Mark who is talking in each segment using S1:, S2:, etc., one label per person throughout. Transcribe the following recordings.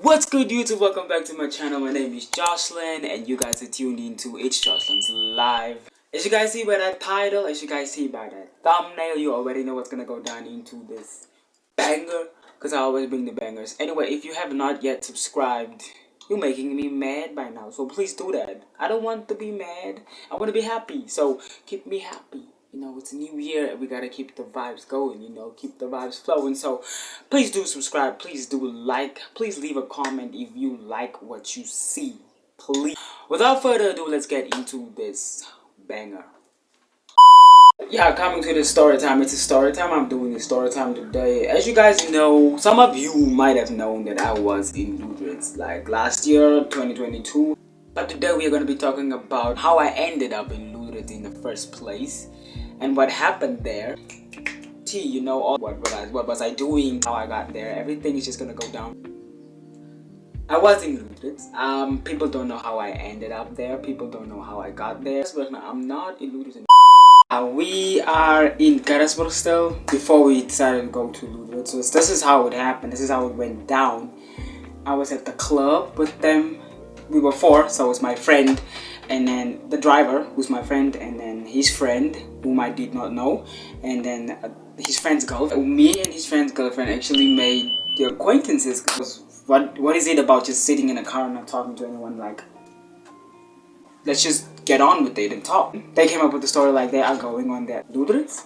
S1: What's good, YouTube? Welcome back to my channel. My name is Jocelyn and you guys are tuned into It's Jocelyn's Live. As you guys see by that title, as you guys see by that thumbnail, you already know what's gonna go down into this banger, because I always bring the bangers. Anyway, if you have not yet subscribed, you're making me mad by now, so please do that. I don't want to be mad, I want to be happy, so keep me happy. You know, it's a new year and we gotta keep the vibes going, you know, keep the vibes flowing. So please do subscribe, please do like, please leave a comment if you like what you see, please. Without further ado, let's get into this banger. Yeah, coming to the story time. It's a story time. I'm doing the story time today. As you guys know, some of you might have known that I was in Luderitz like last year, 2022. But today we are going to be talking about how I ended up in Luderitz in the first place and what happened there. You know, what was I doing, how I got there. Everything is just going to go down. I was in Luderitz. People don't know how I ended up there. People don't know how I got there. But I'm not in Luderitz. We are in Karasburg still before we decided to go to Luderitz. So this is how it happened. This is how it went down. I was at the club with them. We were four, so it was my friend, and then the driver, who's my friend, and then his friend, whom I did not know, and then his friend's girlfriend. Me and his friend's girlfriend actually made the acquaintances. Because what is it about just sitting in a car and not talking to anyone? Like, let's just get on with it and talk. They came up with the story like they are going on their Luderitz,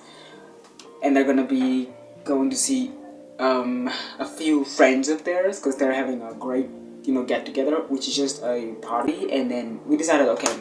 S1: and they're gonna be going to see a few friends of theirs because they're having a great, you know, get together, which is just a party. And then we decided, okay,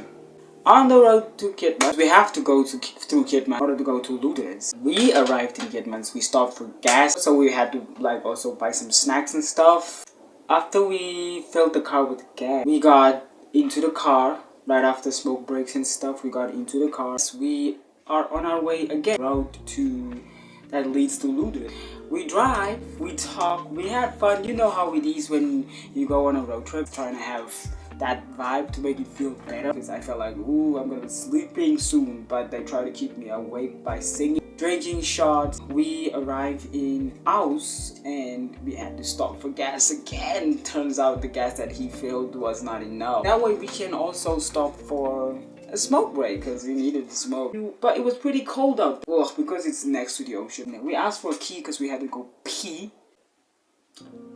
S1: on the road to Kitmans, we have to go through Kitmans in order to go to Luderitz. We arrived in Kitmans, we stopped for gas, so we had to like also buy some snacks and stuff. After we filled the car with gas, we got into the car. Right after smoke breaks and stuff, we got into the car. We are on our way again, road to that leads to Luderitz. We drive, we talk, we had fun. You know how it is when you go on a road trip, trying to have that vibe to make you feel better. Because I felt like, ooh, I'm gonna be sleeping soon, but they try to keep me awake by singing, drinking shots. We arrived in Aus and we had to stop for gas again. Turns out the gas that he filled was not enough. That way we can also stop for a smoke break because we needed to smoke. But it was pretty cold out there because it's next to the ocean. We asked for a key because we had to go pee.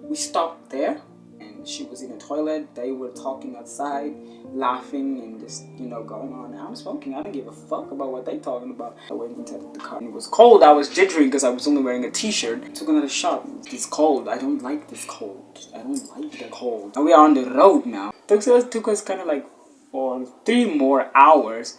S1: We stopped there and she was in the toilet. They were talking outside, laughing and just, you know, going on. I'm smoking. I don't give a fuck about what they talking about. I went into the car and it was cold. I was jittering because I was only wearing a t-shirt. Took another shot. It's cold. I don't like this cold. I don't like the cold. And we are on the road now. Took us kind of like for 3 more hours,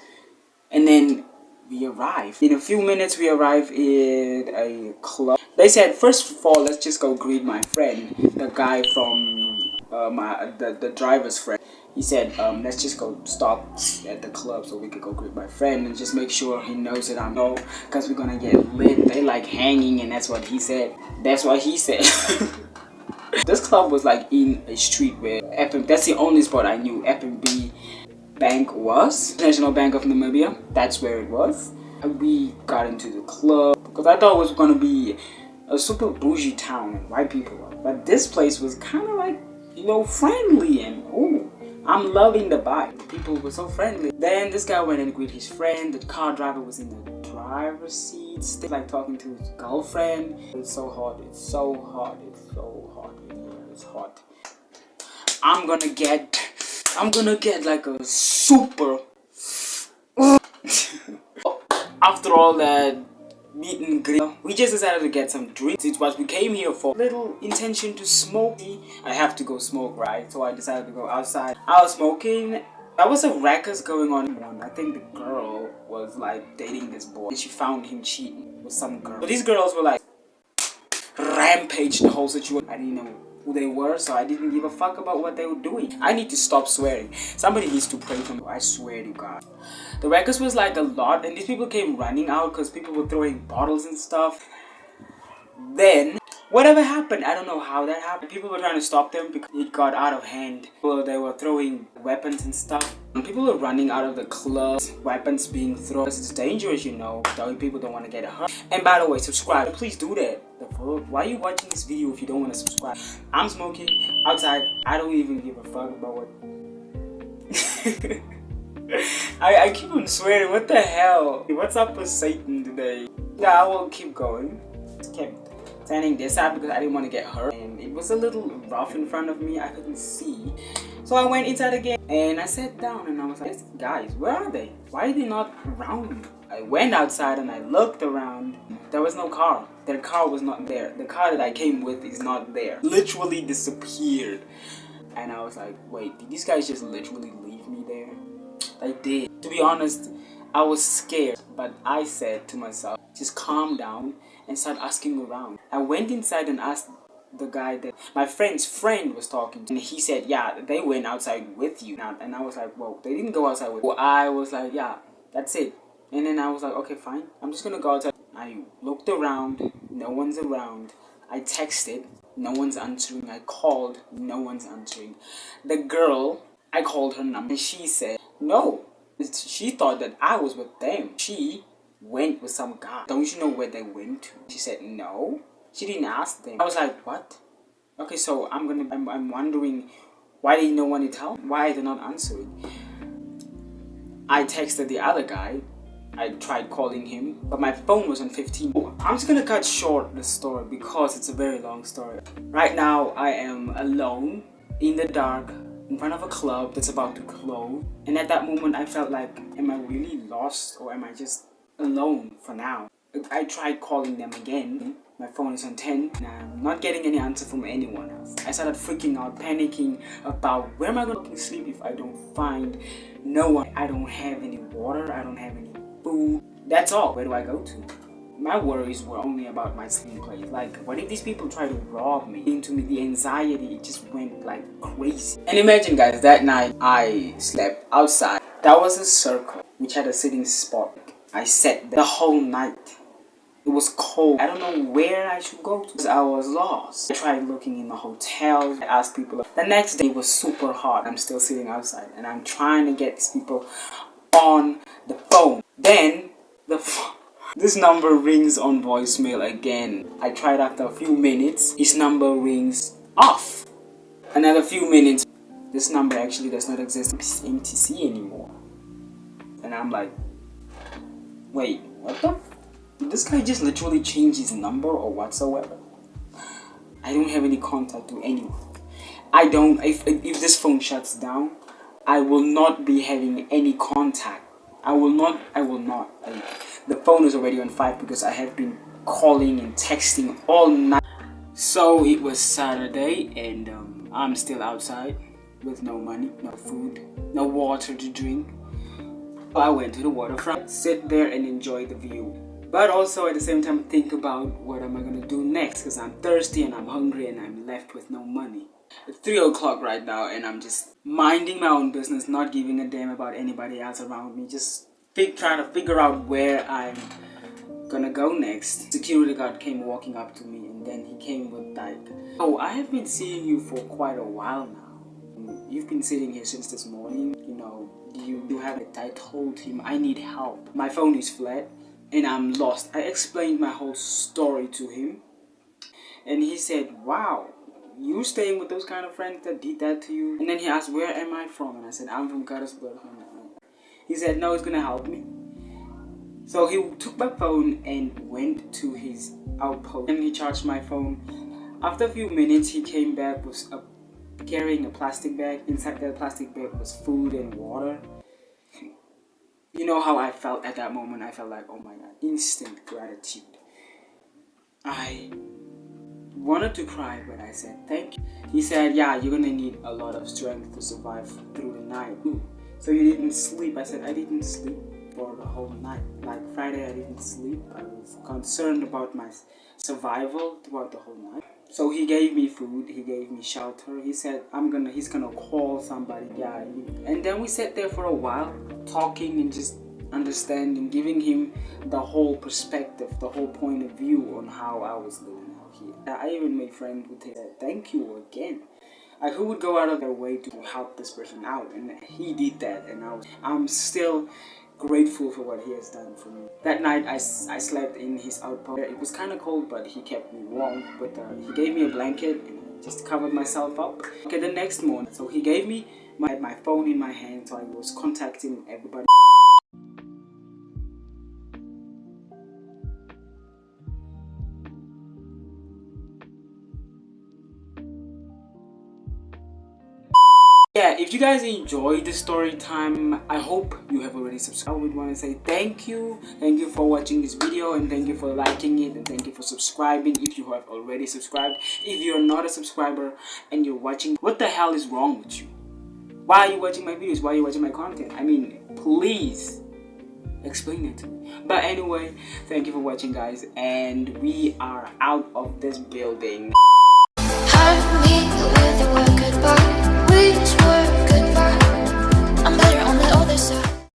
S1: and then we arrived. In a few minutes we arrived in a club. They said, first of all, let's just go greet my friend, the guy from the driver's friend. He said, let's just go stop at the club so we could go greet my friend and just make sure he knows that I'm no, because we're gonna get lit. They like hanging, and that's what he said. That's what he said. This club was like in a street where that's the only spot I knew FNB Bank was. National Bank of Namibia, that's where it was. And we got into the club because I thought it was going to be a super bougie town and white people. But this place was kind of like, you know, friendly, and ooh, I'm loving the vibe. People were so friendly. Then this guy went and greeted his friend. The car driver was in the driver's seat, still like talking to his girlfriend. It's so hot, it's so hot, it's so hot in here, it's hot. I'm gonna get like a super after all that meet and greet, we just decided to get some drinks. It's what we came here for. Little intention to smoke. I have to go smoke, right? So I decided to go outside. I was smoking. There was a ruckus going on. I think the girl was like dating this boy and she found him cheating with some girl. So these girls were like rampage the whole situation. I didn't know who they were, so I didn't give a fuck about what they were doing. I need to stop swearing. Somebody needs to pray for me. I swear to God. The ruckus was like a lot, and these people came running out because people were throwing bottles and stuff. Then whatever happened, I don't know how that happened. People were trying to stop them because it got out of hand. Well, they were throwing weapons and stuff. And people were running out of the club, weapons being thrown. It's dangerous, you know. People don't want to get hurt. And by the way, subscribe. Please do that. Why are you watching this video if you don't want to subscribe? I'm smoking. outside. I don't even give a fuck about what. I keep on swearing. What the hell? What's up with Satan today? Yeah, I will keep going. Just kept standing this side because I didn't want to get hurt, and it was a little rough in front of me. I couldn't see, so I went inside again and I sat down and I was like, guys, where are they? Why are they not around me? I went outside and I looked around. There was no car. Their car was not there. The car that I came with is not there. Literally disappeared. And I was like, wait, did these guys just literally leave me there? They did. To be honest, I was scared, but I said to myself, just calm down and start asking around. I went inside and asked the guy that my friend's friend was talking to, and he said, yeah, they went outside with you. And I was like, whoa, they didn't go outside with me. Well, I was like, yeah, that's it. And then I was like, okay, fine, I'm just gonna go outside. I looked around, no one's around. I texted, no one's answering. I called, no one's answering. The girl, I called her number and she said no. She thought that I was with them. She went with some guy. Don't you know where they went to? She said no. She didn't ask them. I was like, what? Okay, so I'm wondering why didn't no one tell me? Why are they not answering? I texted the other guy. I tried calling him, but my phone was on 15. I'm just gonna cut short the story because it's a very long story. Right now, I am alone in the dark in front of a club that's about to close. And at that moment, I felt like, am I really lost or am I just alone for now? I tried calling them again. My phone is on 10 and I'm not getting any answer from anyone else. I started freaking out, panicking about where am I going to sleep if I don't find no one. I don't have any water, I don't have any food. That's all. Where do I go to? My worries were only about my sleeping place. Like, what if these people try to rob me? Into me, the anxiety, it just went like crazy. And imagine, guys, that night I slept outside. That was a circle which had a sitting spot. I sat there the whole night. It was cold. I don't know where I should go to. I was lost. I tried looking in the hotel. I asked people. The next day it was super hot. I'm still sitting outside and I'm trying to get these people on the phone. Then this number rings on voicemail again. I tried after a few minutes. His number rings off. Another few minutes. This number actually does not exist in MTC anymore. And I'm like, wait, what the? Did this guy just literally change his number or whatsoever? I don't have any contact with anyone. I don't. If this phone shuts down, I will not be having any contact. I will not. The phone is already on 5 because I have been calling and texting all night. So it was Saturday and I'm still outside with no money, no food, no water to drink. I went to the waterfront, sit there and enjoy the view. But also at the same time think about what am I gonna do next, because I'm thirsty and I'm hungry and I'm left with no money. It's 3 o'clock right now and I'm just minding my own business, not giving a damn about anybody else around me, just trying to figure out where I'm gonna go next. Security guard came walking up to me and then he came with like, oh, I have been seeing you for quite a while now. You've been sitting here since this morning, you know, you have it. I told him I need help. My phone is flat and I'm lost. I explained my whole story to him and he said, wow, you staying with those kind of friends that did that to you? And then he asked, where am I from? And I said, I'm from Karasburg. He said, no, it's gonna help me. So he took my phone and went to his outpost and he charged my phone. After a few minutes, he came back with carrying a plastic bag. Inside that plastic bag was food and water. You know how I felt at that moment? I felt like, oh my god, instant gratitude. I wanted to cry, but I said thank you. He said, yeah, you're gonna need a lot of strength to survive through the night. So you didn't sleep? I said, I didn't sleep for the whole night. Like Friday, I didn't sleep. I was concerned about my survival throughout the whole night. So he gave me food, he gave me shelter. He said, he's gonna call somebody. Yeah, and then we sat there for a while, talking and just understanding, giving him the whole perspective, the whole point of view on how I was living out here. I even made friends with him. Thank you again. Who would go out of their way to help this person out? And he did that, and I'm still grateful for what he has done for me. That night I slept in his outpost. It was kind of cold, but he kept me warm. But he gave me a blanket and just covered myself up. Okay, the next morning, so he gave me my phone in my hand, so I was contacting everybody. Yeah, if you guys enjoyed the story time, I hope you have already subscribed. I would want to say thank you for watching this video, and thank you for liking it, and thank you for subscribing if you have already subscribed. If you're not a subscriber and you're watching, what the hell is wrong with you? Why are you watching my videos? Why are you watching my content? I mean, please explain it to me. But anyway, thank you for watching, guys, and we are out of this building. Hurt me with the word goodbye. We swore goodbye.